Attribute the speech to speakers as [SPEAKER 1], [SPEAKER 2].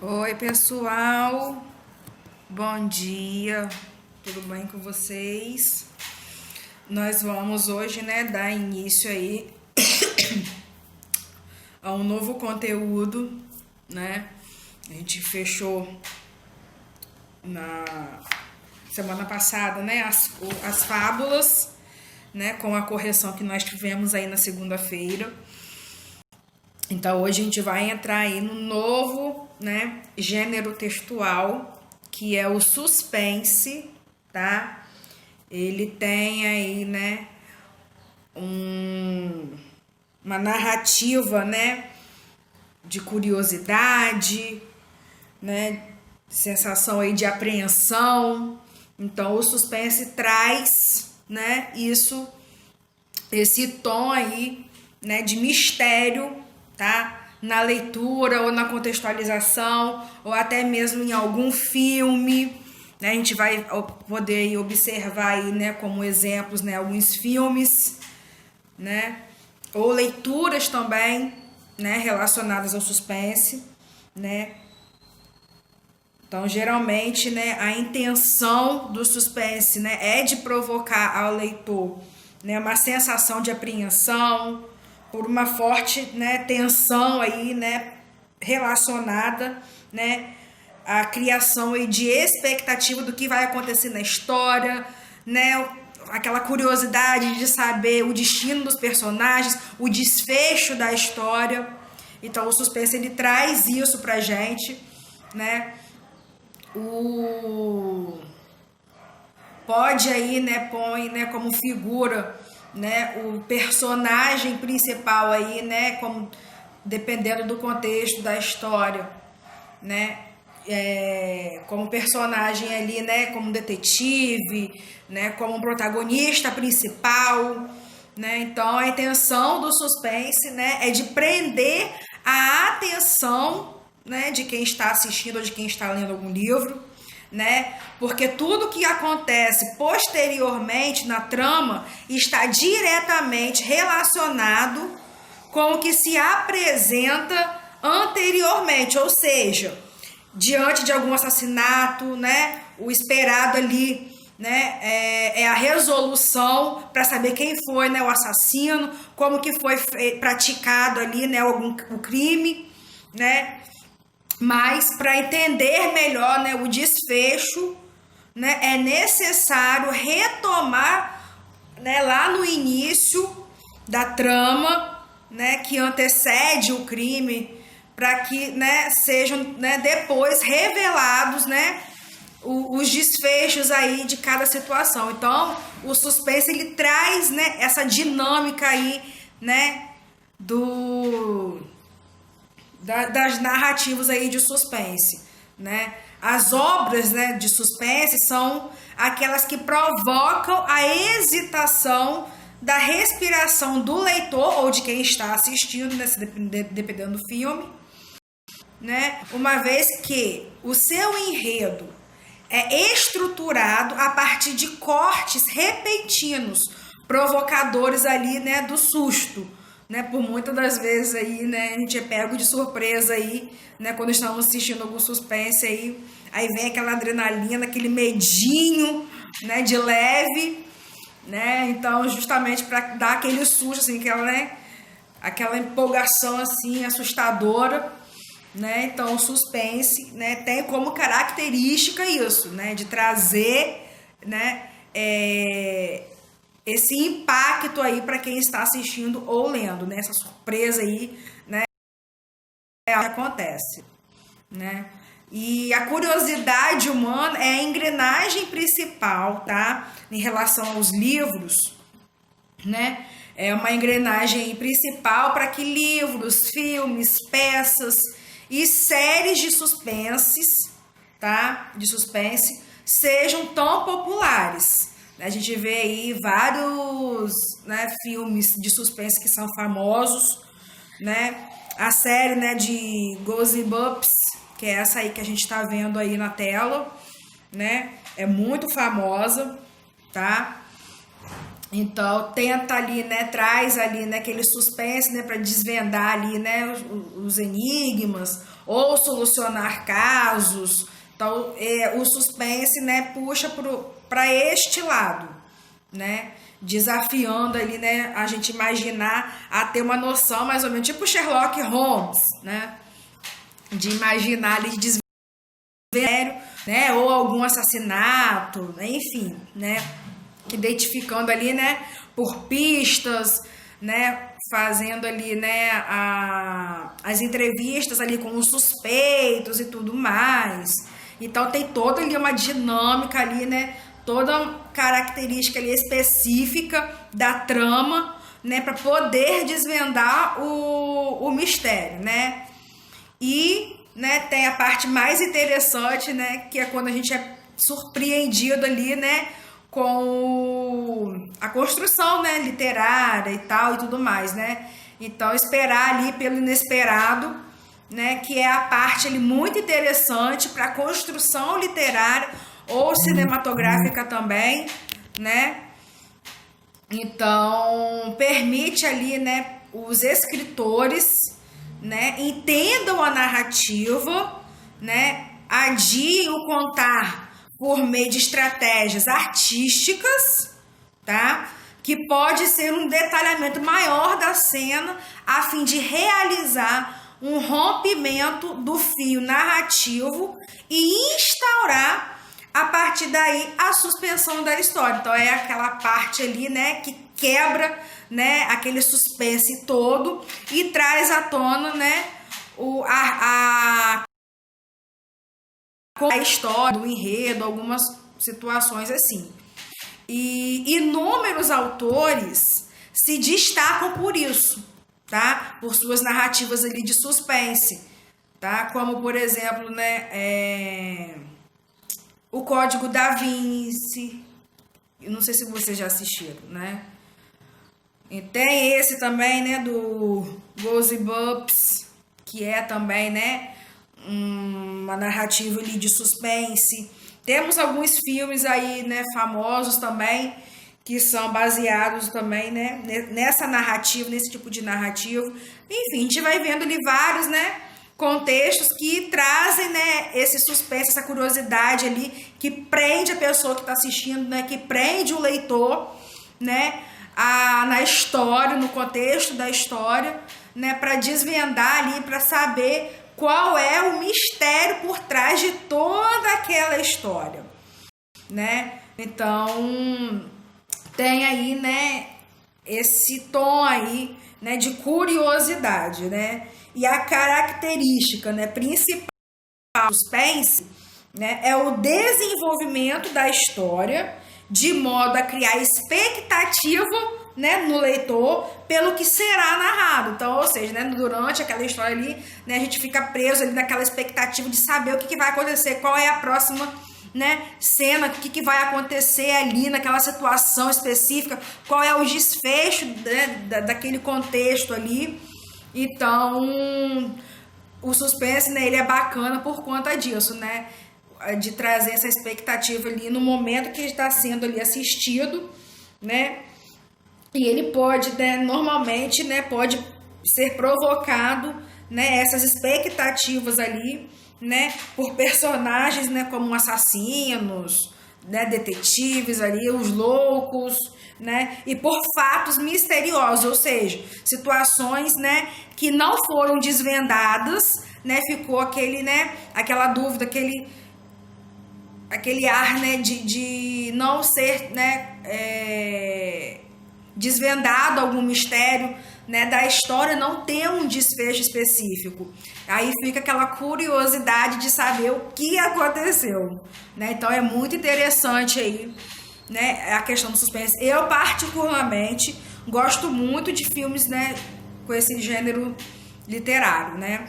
[SPEAKER 1] Oi, pessoal. Bom dia. Tudo bem com vocês? Nós vamos hoje, né, dar início aí a um novo conteúdo, né? A gente fechou na semana passada, né, as fábulas, né, com a correção que nós tivemos aí na segunda-feira. Então hoje a gente vai entrar aí no novo, né, gênero textual, que é o suspense, tá? Ele tem aí, né, uma narrativa, né, de curiosidade, né, sensação aí de apreensão. Então o suspense traz, né, esse tom aí, né, de mistério, tá? Na leitura ou na contextualização, ou até mesmo em algum filme, né? A gente vai poder observar aí, né, como exemplos, né, alguns filmes, né? Ou leituras também, né, relacionadas ao suspense, né? Então, geralmente, né, a intenção do suspense, né, é de provocar ao leitor, né, uma sensação de apreensão, por uma forte, né, tensão aí, né, relacionada, né, à criação aí de expectativa do que vai acontecer na história, né, aquela curiosidade de saber o destino dos personagens, o desfecho da história. Então, o suspense ele traz isso pra gente, né? Pode aí, né, põe, né, como figura, né, o personagem principal aí, né, como dependendo do contexto da história, né, como personagem ali, né, como detetive, né, como protagonista principal, né. Então a intenção do suspense, né, é de prender a atenção, né, de quem está assistindo ou de quem está lendo algum livro, né? Porque tudo que acontece posteriormente na trama está diretamente relacionado com o que se apresenta anteriormente, ou seja, diante de algum assassinato, né? O esperado ali, né? É a resolução para saber quem foi, né? O assassino, como que foi praticado ali, né? O crime, né? Mas para entender melhor, né, o desfecho, né, é necessário retomar, né, lá no início da trama, né, que antecede o crime, para que, né, sejam, né, depois revelados, né, os desfechos aí de cada situação. Então, o suspense ele traz, né, essa dinâmica aí, né, das narrativas aí de suspense, né? As obras, né, de suspense são aquelas que provocam a hesitação da respiração do leitor ou de quem está assistindo, né, dependendo do filme, né? Uma vez que o seu enredo é estruturado a partir de cortes repentinos, provocadores ali, né, do susto, né? Por muitas das vezes aí, né, a gente é pego de surpresa aí, né, quando estamos assistindo algum suspense aí vem aquela adrenalina, aquele medinho, né, de leve, né? Então, justamente para dar aquele susto assim, aquela empolgação assim assustadora, né? Então, o suspense, né, tem como característica isso, né, de trazer, né, esse impacto aí para quem está assistindo ou lendo, né? Essa surpresa aí, né? É o que acontece, né? E a curiosidade humana é a engrenagem principal, tá? Em relação aos livros, né? É uma engrenagem principal para que livros, filmes, peças e séries de suspenses, tá? De suspense sejam tão populares. A gente vê aí vários, né, filmes de suspense que são famosos, né? A série, né, de Goosebumps, que é essa aí que a gente tá vendo aí na tela, né? É muito famosa, tá? Então tenta ali, né, traz ali, né, aquele suspense, né, para desvendar ali, né, os enigmas ou solucionar casos. Então o suspense, né, puxa para este lado, né, desafiando ali, né, a gente imaginar a ter uma noção mais ou menos tipo Sherlock Holmes, né, de imaginar ali desvendar, né, ou algum assassinato, né, enfim, né, identificando ali, né, por pistas, né, fazendo ali, né, as entrevistas ali com os suspeitos e tudo mais. Então tem toda ali uma dinâmica ali, né, toda característica ali específica da trama, né, para poder desvendar o mistério, né. E, né, tem a parte mais interessante, né, que é quando a gente é surpreendido ali, né, com a construção, né, literária e tal e tudo mais, né. Então esperar ali pelo inesperado, né, que é a parte ali muito interessante para a construção literária ou cinematográfica também, né. Então permite ali, né, os escritores, né, entendam a narrativa, né, adiem o contar por meio de estratégias artísticas, tá? Que pode ser um detalhamento maior da cena a fim de realizar um rompimento do fio narrativo e instaurar a partir daí a suspensão da história. Então é aquela parte ali, né, que quebra, né, aquele suspense todo e traz à tona, né, a história, o enredo, algumas situações assim. E inúmeros autores se destacam por isso, tá? Por suas narrativas ali de suspense, tá? Como, por exemplo, né, o Código da Vinci. Eu não sei se vocês já assistiram, né? E tem esse também, né, do Goosebumps, que é também, né, uma narrativa ali de suspense. Temos alguns filmes aí, né, famosos também, que são baseados também, né, nessa narrativa, nesse tipo de narrativa. Enfim, a gente vai vendo ali vários, né, contextos que trazem, né, esse suspense, essa curiosidade ali, que prende a pessoa que está assistindo, né, que prende o leitor, né, na história, no contexto da história, né, para desvendar ali, para saber qual é o mistério por trás de toda aquela história, né? Então tem aí, né, esse tom aí, né, de curiosidade, né? E a característica, né, principal do suspense, né, é o desenvolvimento da história de modo a criar expectativa, né, no leitor pelo que será narrado. Então, ou seja, né, durante aquela história ali, né, a gente fica preso ali naquela expectativa de saber o que vai acontecer, qual é a próxima, né, cena, o que vai acontecer ali naquela situação específica, qual é o desfecho, né, daquele contexto ali. Então o suspense, né, ele é bacana por conta disso, né, de trazer essa expectativa ali no momento que está sendo ali assistido, né. E ele pode, né, normalmente, né, pode ser provocado, né, essas expectativas ali, né, por personagens, né, como assassinos, né, detetives ali, os loucos, né, e por fatos misteriosos, ou seja, situações, né, que não foram desvendadas, né, ficou aquele, né, aquela dúvida, aquele ar, né, de não ser, né, desvendado algum mistério, né, da história, não ter um desfecho específico. Aí fica aquela curiosidade de saber o que aconteceu, né? Então é muito interessante aí, né, a questão do suspense. Eu particularmente gosto muito de filmes, né, com esse gênero literário, né?